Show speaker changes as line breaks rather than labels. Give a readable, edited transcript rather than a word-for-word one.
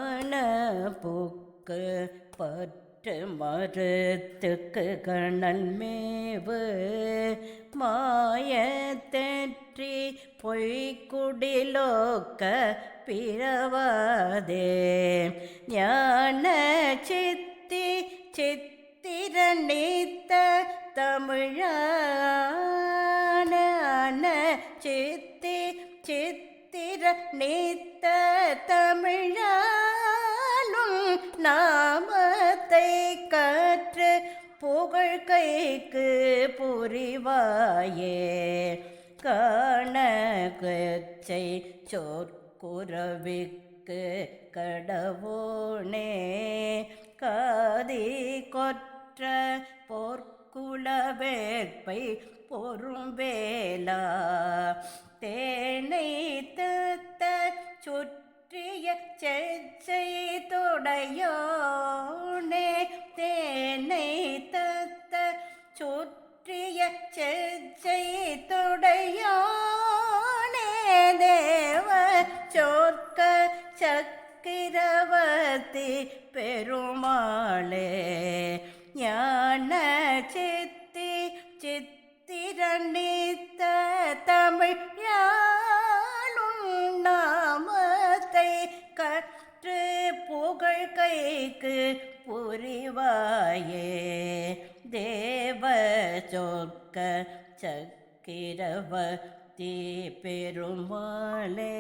மானபோக்கு பற்று மறுத்துக்கு கண்ணல் மேவு மாயத்தெற்றி பொய்க்குடிலோக்க பிறவாதே ஞான சித்தி சித்திரணித்த தமிழான சித்தி சித்திரணித்த தமிழாலும் நாமத்தை கற்று புகழ் கைக்கு புரிவாயே காணகச்சை சொற்குறவிக்கு கடவோனே காதி கொற்ற பொற்குலவேற்பை பொறும்பேலா தேனை தத்த சுற்றிய செச்சை தொடையோனே தேனை தத்த சுற்றிய செச்சை தொடையோனே தேவ சொற்க சக்கிரவர்த்தி பெருமாளே ஞான சித்தி சித்திரணித்த தமிழ் யாழும் நாமத்தை கற்று புகழ் கைக்கு புரிவாயே தேவ சொற்க சக்கிரவர்த்தி பெருமாளே